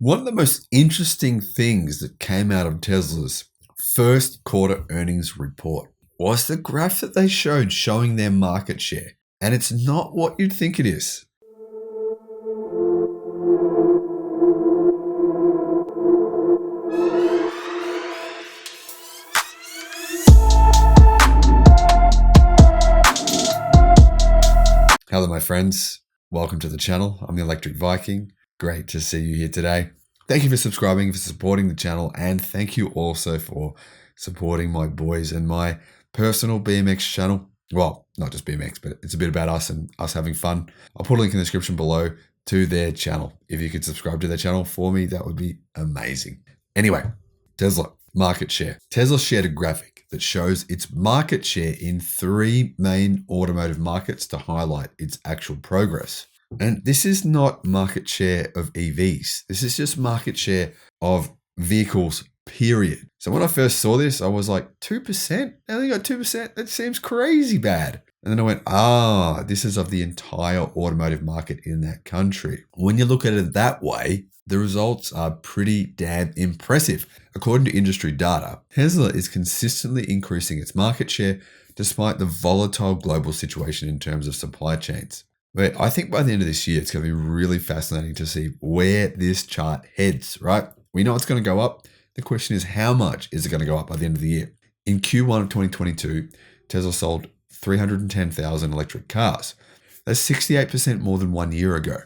One of the most interesting things that came out of Tesla's first quarter earnings report was the graph that they showed showing their market share. And it's not what you'd think it is. Hello, my friends. Welcome to the channel. I'm the Electric Viking. Great to see you here today. Thank you for subscribing, for supporting the channel, and thank you also for supporting my boys and my personal BMX channel. Well, not just BMX, but it's a bit about us and us having fun. I'll put a link in the description below to their channel. If you could subscribe to their channel for me, that would be amazing. Anyway, Tesla market share. Tesla shared a graphic that shows its market share in three main automotive markets to highlight its actual progress. And this is not market share of EVs. This is just market share of vehicles, period. So when I first saw this, I was like, 2%? They only got 2%? That seems crazy bad. And then I went, this is of the entire automotive market in that country. When you look at it that way, the results are pretty damn impressive. According to industry data, Tesla is consistently increasing its market share despite the volatile global situation in terms of supply chains. But I think by the end of this year, it's going to be really fascinating to see where this chart heads, right? We know it's going to go up. The question is, how much is it going to go up by the end of the year? In Q1 of 2022, Tesla sold 310,000 electric cars. That's 68% more than 1 year ago.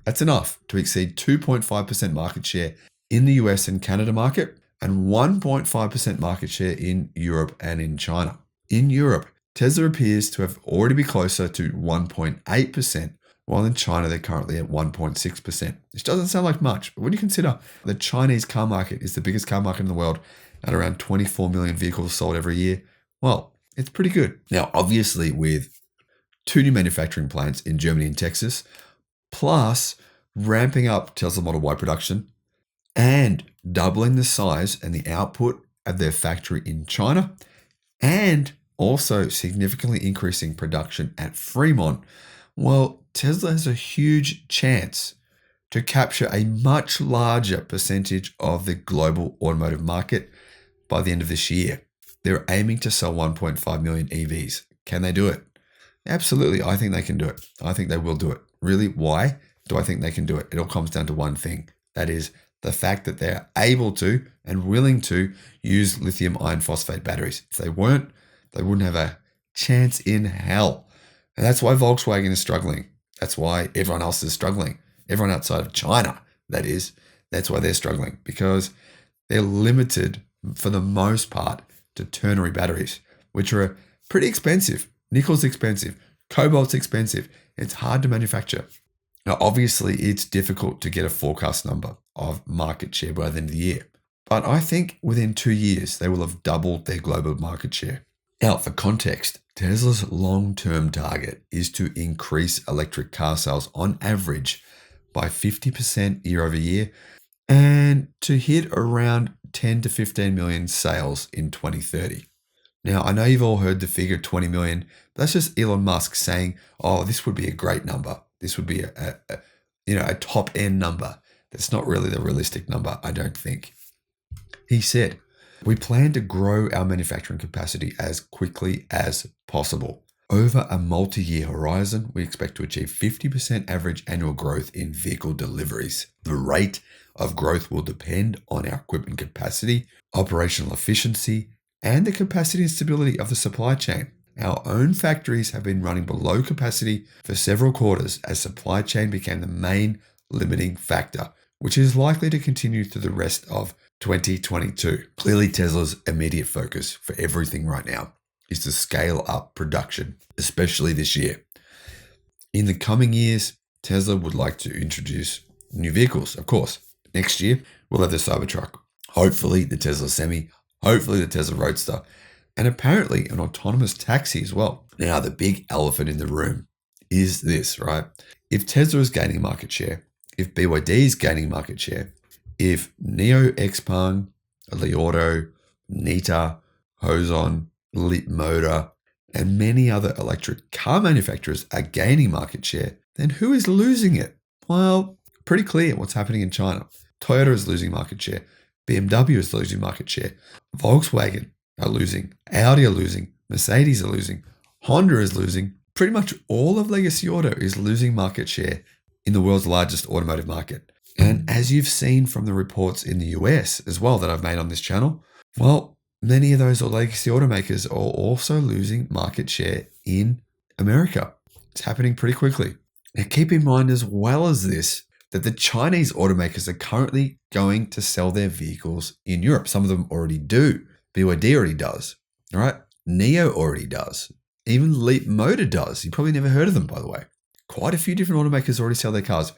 That's enough to exceed 2.5% market share in the US and Canada market and 1.5% market share in Europe and in China. In Europe, Tesla appears to have already be closer to 1.8%, while in China they're currently at 1.6%. Which doesn't sound like much, but when you consider the Chinese car market is the biggest car market in the world at around 24 million vehicles sold every year, well, it's pretty good. Now, obviously with 2 new manufacturing plants in Germany and Texas, plus ramping up Tesla Model Y production and doubling the size and the output of their factory in China, and also significantly increasing production at Fremont, well, Tesla has a huge chance to capture a much larger percentage of the global automotive market by the end of this year. They're aiming to sell 1.5 million EVs. Can they do it? Absolutely. I think they can do it. I think they will do it. Really, why do I think they can do it? It all comes down to one thing. That is the fact that they're able to and willing to use lithium iron phosphate batteries. If they weren't, they wouldn't have a chance in hell. And that's why Volkswagen is struggling. That's why everyone else is struggling. Everyone outside of China, that is, that's why they're struggling, because they're limited for the most part to ternary batteries, which are pretty expensive. Nickel's expensive. Cobalt's expensive. It's hard to manufacture. Now, obviously, it's difficult to get a forecast number of market share by the end of the year. But I think within 2 years, they will have doubled their global market share. Now, for context, Tesla's long-term target is to increase electric car sales on average by 50% year over year and to hit around 10 to 15 million sales in 2030. Now, I know you've all heard the figure 20 million, but that's just Elon Musk saying, this would be a great number. This would be a top end number. That's not really the realistic number, I don't think. He said, we plan to grow our manufacturing capacity as quickly as possible. Over a multi-year horizon, we expect to achieve 50% average annual growth in vehicle deliveries. The rate of growth will depend on our equipment capacity, operational efficiency, and the capacity and stability of the supply chain. Our own factories have been running below capacity for several quarters as supply chain became the main limiting factor, which is likely to continue through the rest of 2022. Clearly, Tesla's immediate focus for everything right now is to scale up production, especially this year. In the coming years, Tesla would like to introduce new vehicles, of course. Next year, we'll have the Cybertruck, hopefully the Tesla Semi, hopefully the Tesla Roadster, and apparently an autonomous taxi as well. Now, the big elephant in the room is this, right? If Tesla is gaining market share, if BYD is gaining market share, if Neo Xpeng, Li Auto, Nita, Hoson, Leapmotor, and many other electric car manufacturers are gaining market share, then who is losing it? Well, pretty clear what's happening in China. Toyota is losing market share. BMW is losing market share. Volkswagen are losing. Audi are losing. Mercedes are losing. Honda is losing. Pretty much all of legacy auto is losing market share in the world's largest automotive market. And as you've seen from the reports in the US as well that I've made on this channel, well, many of those legacy automakers are also losing market share in America. It's happening pretty quickly. Now, keep in mind as well as this, that the Chinese automakers are currently going to sell their vehicles in Europe. Some of them already do. BYD already does. All right. NIO already does. Even Leap Motor does. You probably never heard of them, by the way. Quite a few different automakers already sell their cars.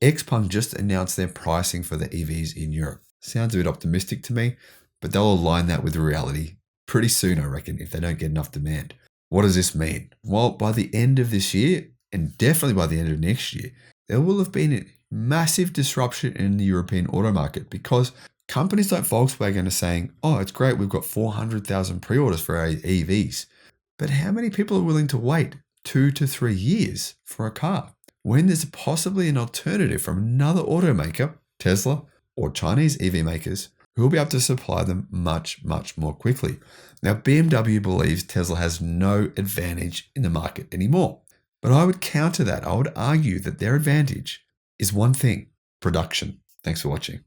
XPeng just announced their pricing for the EVs in Europe. Sounds a bit optimistic to me, but they'll align that with reality pretty soon, I reckon, if they don't get enough demand. What does this mean? Well, by the end of this year, and definitely by the end of next year, there will have been a massive disruption in the European auto market because companies like Volkswagen are saying, oh, it's great, we've got 400,000 pre-orders for our EVs. But how many people are willing to wait 2 to 3 years for a car when there's possibly an alternative from another automaker, Tesla, or Chinese EV makers, who will be able to supply them much, much more quickly? Now, BMW believes Tesla has no advantage in the market anymore. But I would counter that. I would argue that their advantage is one thing: production. Thanks for watching.